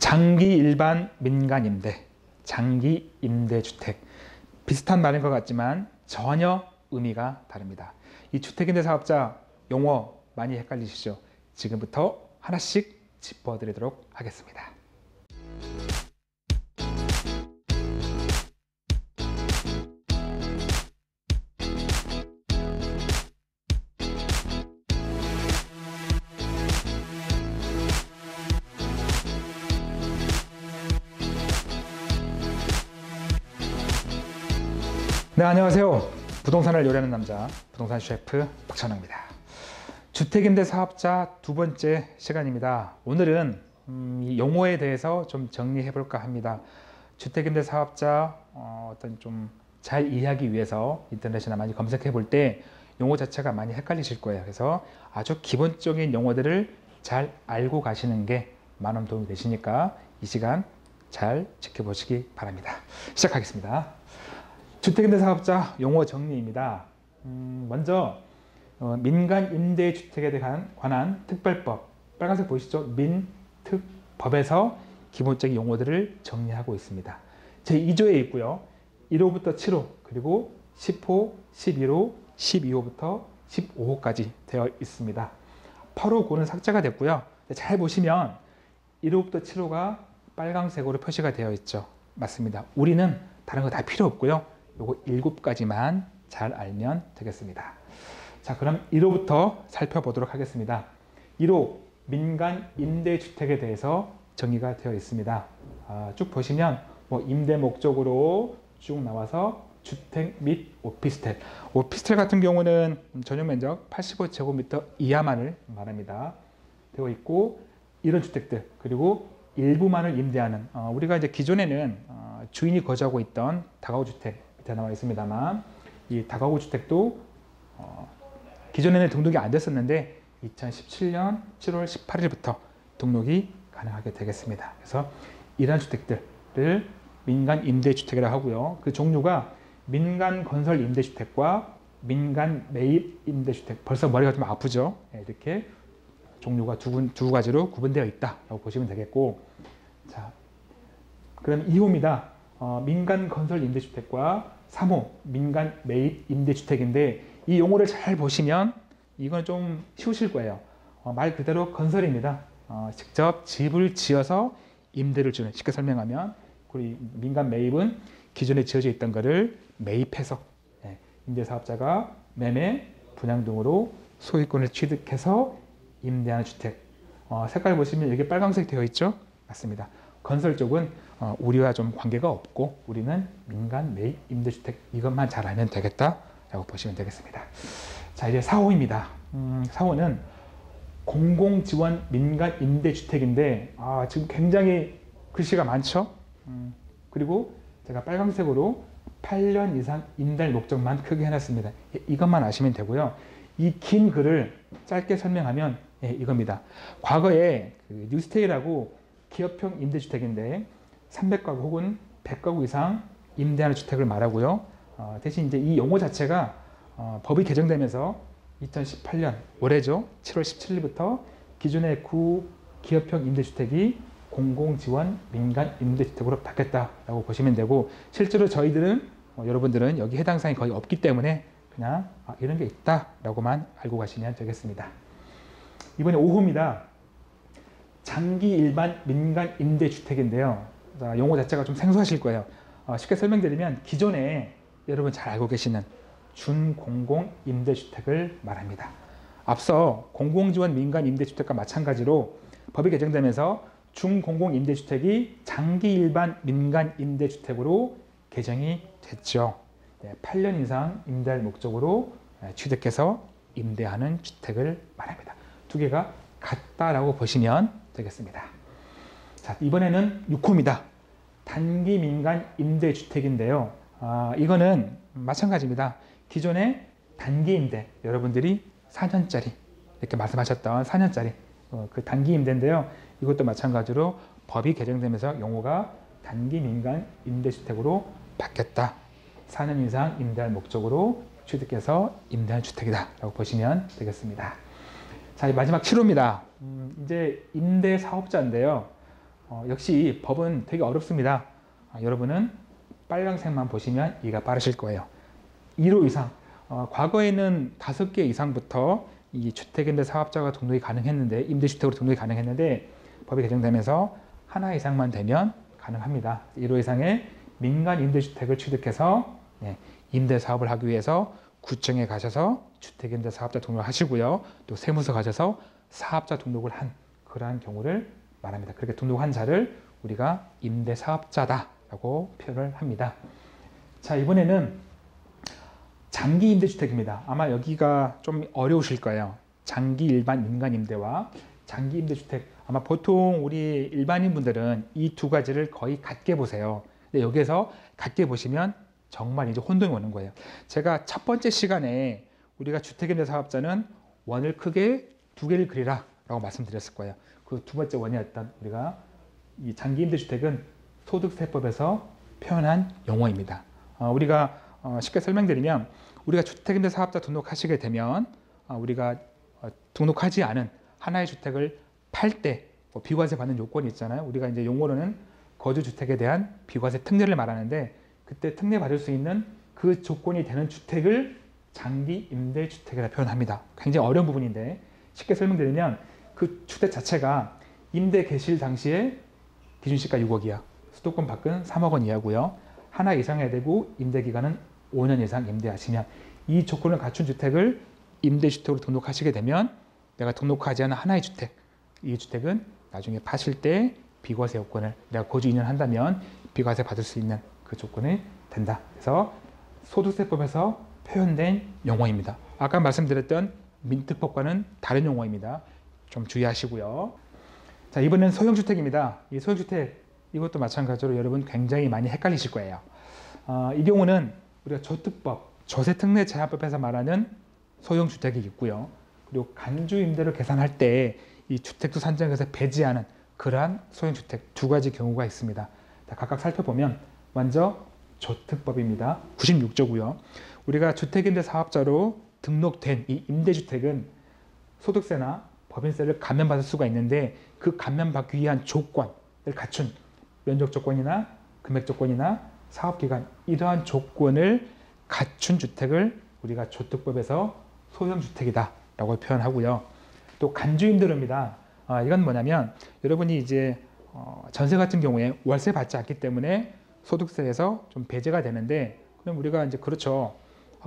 장기 일반 민간 임대, 장기 임대주택. 비슷한 말인 것 같지만 전혀 의미가 다릅니다. 이 주택임대 사업자 용어 많이 헷갈리시죠? 지금부터 하나씩 짚어드리도록 하겠습니다. 네, 안녕하세요. 부동산을 요리하는 남자, 부동산 셰프 박찬호입니다. 주택임대 사업자 두 번째 시간입니다. 오늘은 이 용어에 대해서 좀 정리해 볼까 합니다. 주택임대 사업자 어떤 좀 잘 이해하기 위해서 인터넷이나 많이 검색해 볼 때 용어 자체가 많이 헷갈리실 거예요. 그래서 아주 기본적인 용어들을 잘 알고 가시는 게 많은 도움이 되시니까 이 시간 잘 지켜보시기 바랍니다. 시작하겠습니다. 주택임대 사업자 용어 정리입니다. 먼저 민간 임대주택에 관한 특별법, 빨간색 보이시죠? 민특법에서 기본적인 용어들을 정리하고 있습니다. 제2조에 있고요. 1호부터 7호, 그리고 10호, 11호, 12호부터 15호까지 되어 있습니다. 8호, 9호는 삭제가 됐고요. 잘 보시면 1호부터 7호가 빨간색으로 표시가 되어 있죠. 맞습니다. 우리는 다른 거 다 필요 없고요. 요거 7가지만 잘 알면 되겠습니다. 자, 그럼 1호부터 살펴보도록 하겠습니다. 1호, 민간 임대주택에 대해서 정의가 되어 있습니다. 쭉 보시면 임대 목적으로 쭉 나와서 주택 및 오피스텔. 오피스텔 같은 경우는 전용 면적 85제곱미터 이하만을 말합니다. 되어 있고, 이런 주택들, 그리고 일부만을 임대하는, 우리가 이제 기존에는 주인이 거주하고 있던 다가구 주택 밑에 나와 있습니다만, 이 다가구 주택도 기존에는 등록이 안 됐었는데 2017년 7월 18일부터 등록이 가능하게 되겠습니다. 그래서 이러한 주택들을 민간 임대주택이라고 하고요. 그 종류가 민간 건설 임대주택과 민간 매입 임대주택. 벌써 머리가 좀 아프죠? 이렇게 종류가 두 가지로 구분되어 있다라고 보시면 되겠고, 자, 그럼 2호입니다. 민간 건설 임대주택과 3호 민간 매입 임대주택인데, 이 용어를 잘 보시면 이건 좀 쉬우실 거예요. 말 그대로 건설입니다. 직접 집을 지어서 임대를 주는, 쉽게 설명하면. 그리고 민간 매입은 기존에 지어져 있던 것을 매입해서 임대사업자가 매매, 분양 등으로 소유권을 취득해서 임대하는 주택. 색깔 보시면 여기 빨간색 되어 있죠? 맞습니다. 건설 쪽은 우리와 좀 관계가 없고, 우리는 민간 매입 임대주택, 이것만 잘 알면 되겠다라고 보시면 되겠습니다. 자, 이제 4호입니다. 4호는 공공지원 민간 임대주택인데, 지금 굉장히 글씨가 많죠? 그리고 제가 빨간색으로 8년 이상 임대할 목적만 크게 해놨습니다. 이것만 아시면 되고요. 이 긴 글을 짧게 설명하면 이겁니다. 과거에 그 뉴스테이라고 기업형 임대주택인데 300가구 혹은 100가구 이상 임대하는 주택을 말하고요. 대신 이제 이 용어 자체가 법이 개정되면서 2018년 올해죠. 7월 17일부터 기존의 기업형 임대주택이 공공지원 민간 임대주택으로 바뀌었다라고 보시면 되고, 실제로 저희들은 여러분들은 여기 해당 사항이 거의 없기 때문에 그냥 이런 게 있다라고만 알고 가시면 되겠습니다. 이번에 5호입니다. 장기 일반 민간 임대주택인데요. 용어 자체가 좀 생소하실 거예요. 쉽게 설명드리면 기존에 여러분 잘 알고 계시는 준공공 임대주택을 말합니다. 앞서 공공지원 민간 임대주택과 마찬가지로 법이 개정되면서 중공공 임대주택이 장기 일반 민간 임대주택으로 개정이 됐죠. 8년 이상 임대할 목적으로 취득해서 임대하는 주택을 말합니다. 두 개가 같다라고 보시면 되겠습니다. 자, 이번에는 6호입니다. 단기 민간 임대주택인데요. 이거는 마찬가지입니다. 기존에 단기 임대, 여러분들이 4년짜리 이렇게 말씀하셨던 4년짜리 그 단기 임대인데요. 이것도 마찬가지로 법이 개정되면서 용어가 단기 민간 임대주택으로 바뀌었다. 4년 이상 임대할 목적으로 취득해서 임대한 주택이다 라고 보시면 되겠습니다. 자, 마지막 7호입니다. 이제 임대사업자인데요. 역시 법은 되게 어렵습니다. 여러분은 빨간색만 보시면 이해가 빠르실 거예요. 1호 이상, 과거에는 5개 이상부터 이 주택임대 사업자가 등록이 가능했는데, 임대주택으로 등록이 가능했는데 법이 개정되면서 하나 이상만 되면 가능합니다. 1호 이상의 민간 임대주택을 취득해서 임대 사업을 하기 위해서 구청에 가셔서 주택임대 사업자 등록을 하시고요. 또 세무서 가셔서 사업자 등록을 한 그러한 경우를 말합니다. 그렇게 등록한 자를 우리가 임대 사업자다라고 표현을 합니다. 자, 이번에는 장기 임대주택입니다. 아마 여기가 좀 어려우실 거예요. 장기 일반 민간 임대와 장기 임대주택. 아마 보통 우리 일반인 분들은 이 두 가지를 거의 같게 보세요. 근데 여기에서 같게 보시면 정말 이제 혼동이 오는 거예요. 제가 첫 번째 시간에 우리가 주택임대 사업자는 원을 크게 2개를 그리라 라고 말씀드렸을 거예요. 그 두 번째 원이었던 우리가 이 장기 임대주택은 소득세법에서 표현한 용어입니다. 우리가 쉽게 설명드리면 우리가 주택임대 사업자 등록하시게 되면 우리가 등록하지 않은 하나의 주택을 팔 때 비과세 받는 요건이 있잖아요. 우리가 이제 용어로는 거주주택에 대한 비과세 특례를 말하는데, 그때 특례 받을 수 있는 그 조건이 되는 주택을 장기 임대주택이라 표현합니다. 굉장히 어려운 부분인데 쉽게 설명드리면 그 주택 자체가 임대 개시일 당시에 기준시가 6억이야. 수도권 밖은 3억 원 이하고요. 하나 이상해야 되고 임대기간은 5년 이상 임대하시면, 이 조건을 갖춘 주택을 임대주택으로 등록하시게 되면 내가 등록하지 않은 하나의 주택, 이 주택은 나중에 파실 때 비과세 요건을 내가 거주 2년 한다면 비과세 받을 수 있는 그 조건이 된다. 그래서 소득세법에서 표현된 용어입니다. 아까 말씀드렸던 민특법과는 다른 용어입니다. 좀 주의하시고요. 자, 이번엔 소형주택입니다. 이 소형주택, 이것도 마찬가지로 여러분 굉장히 많이 헷갈리실 거예요. 이 경우는 우리가 조특법, 조세특례제한법에서 말하는 소형주택이 있고요. 그리고 간주임대를 계산할 때 이 주택수 산정에서 배제하는 그러한 소형주택 두 가지 경우가 있습니다. 각각 살펴보면 먼저 조특법입니다. 96조고요. 우리가 주택임대 사업자로 등록된 이 임대주택은 소득세나 법인세를 감면받을 수가 있는데, 그 감면받기 위한 조건을 갖춘 면적 조건이나 금액 조건이나 사업기간, 이러한 조건을 갖춘 주택을 우리가 조특법에서 소형주택이다 라고 표현하고요. 또 간주임대료입니다. 이건 뭐냐면 여러분이 이제 전세 같은 경우에 월세 받지 않기 때문에 소득세에서 좀 배제가 되는데, 그럼 우리가 이제 그렇죠.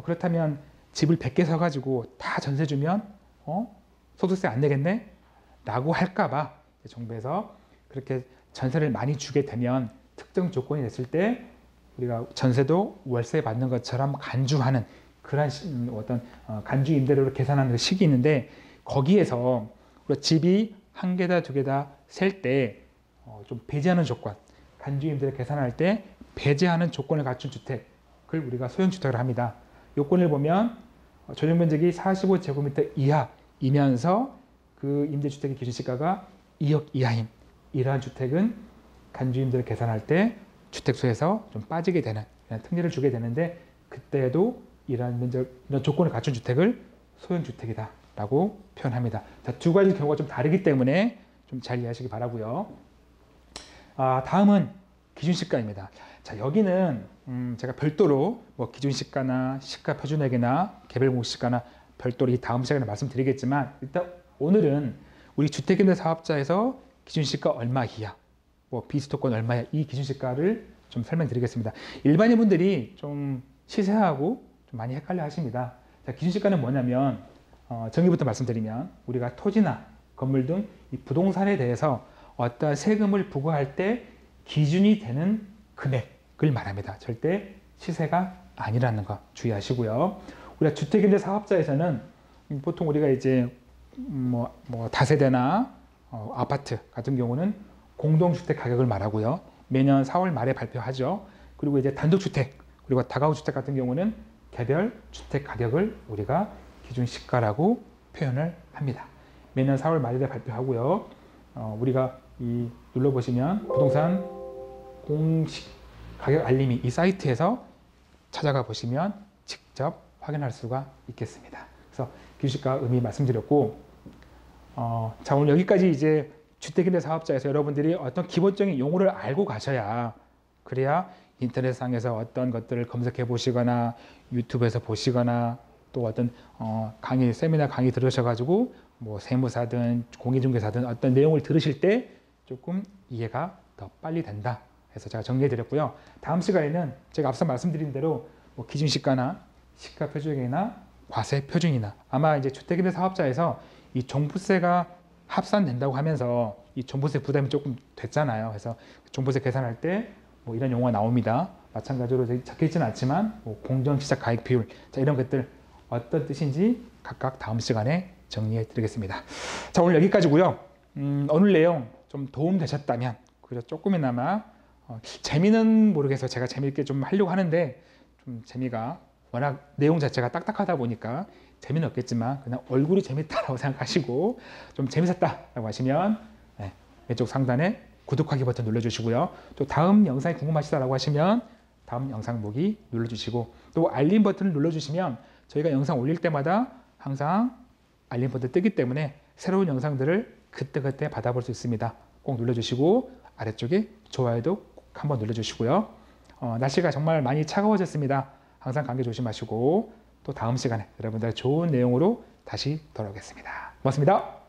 그렇다면 집을 100개 사가지고 다 전세 주면 소득세 안 내겠네? 라고 할까봐 정부에서 그렇게 전세를 많이 주게 되면 특정 조건이 됐을 때 우리가 전세도 월세 받는 것처럼 간주하는 그런 어떤 간주 임대료를 계산하는 식이 있는데, 거기에서 우리가 집이 한 개다 두 개다 셀 때 좀 배제하는 조건, 간주 임대를 계산할 때 배제하는 조건을 갖춘 주택을 우리가 소형주택을 합니다. 요건을 보면 전용 면적이 45제곱미터 이하이면서 그 임대주택의 기준시가가 2억 이하인 이러한 주택은 간주임대를 계산할 때 주택수에서 좀 빠지게 되는 특례를 주게 되는데, 그때에도 이러한 면적, 이런 조건을 갖춘 주택을 소형주택이다 라고 표현합니다. 자, 두 가지 경우가 좀 다르기 때문에 좀 잘 이해하시기 바라고요. 다음은 기준시가입니다. 자, 여기는 제가 별도로 뭐 기준시가나 시가표준액이나 개별공시가나 별도로 이 다음 시간에 말씀드리겠지만, 일단 오늘은 우리 주택임대 사업자에서 기준시가 얼마 이하, 뭐 비수도권 얼마야, 이 기준시가를 좀 설명드리겠습니다. 일반인 분들이 좀 시세하고 좀 많이 헷갈려 하십니다. 자, 기준시가는 뭐냐면 정의부터 말씀드리면 우리가 토지나 건물 등 이 부동산에 대해서 어떤 세금을 부과할 때 기준이 되는 금액을 말합니다. 절대 시세가 아니라는 거 주의하시고요. 우리가 주택임대 사업자에서는 보통 우리가 이제 뭐 다세대나 아파트 같은 경우는 공동주택 가격을 말하고요. 매년 4월 말에 발표하죠. 그리고 이제 단독주택 그리고 다가구주택 같은 경우는 개별 주택 가격을 우리가 기준 시가라고 표현을 합니다. 매년 4월 말에 발표하고요. 우리가 이 눌러보시면 부동산 공식 가격 알림이 이 사이트에서 찾아가 보시면 직접 확인할 수가 있겠습니다. 그래서 기준시가 의미 말씀드렸고, 자, 오늘 여기까지 이제 주택임대 사업자에서 여러분들이 어떤 기본적인 용어를 알고 가셔야, 그래야 인터넷상에서 어떤 것들을 검색해 보시거나 유튜브에서 보시거나 또 어떤 강의, 세미나 강의 들으셔가지고 뭐 세무사든 공인중개사든 어떤 내용을 들으실 때 조금 이해가 더 빨리 된다 해서 제가 정리해 드렸고요. 다음 시간에는 제가 앞서 말씀드린 대로 뭐 기준시가나 시가표준이나 과세표준이나, 아마 이제 주택임대 사업자에서 이 종부세가 합산된다고 하면서 이 종부세 부담이 조금 됐잖아요. 그래서 종부세 계산할 때 뭐 이런 용어가 나옵니다. 마찬가지로 적혀 있지는 않지만 뭐 공정시작 가액 비율, 자, 이런 것들 어떤 뜻인지 각각 다음 시간에 정리해 드리겠습니다. 자, 오늘 여기까지고요. 오늘 내용 좀 도움 되셨다면, 그래서 조금이나마 재미는 모르겠어요. 제가 재미있게 좀 하려고 하는데 좀 재미가, 워낙 내용 자체가 딱딱하다 보니까 재미는 없겠지만 그냥 얼굴이 재밌다라고 생각하시고 좀 재밌었다라고 하시면 왼쪽 상단에 구독하기 버튼 눌러주시고요. 또 다음 영상이 궁금하시다라고 하시면 다음 영상 보기 눌러주시고, 또 알림 버튼을 눌러주시면 저희가 영상 올릴 때마다 항상 알림 버튼 뜨기 때문에 새로운 영상들을 그때그때 받아볼 수 있습니다. 꼭 눌러주시고 아래쪽에 좋아요도 꼭 한번 눌러주시고요. 날씨가 정말 많이 차가워졌습니다. 항상 감기 조심하시고 또 다음 시간에 여러분들 좋은 내용으로 다시 돌아오겠습니다. 고맙습니다.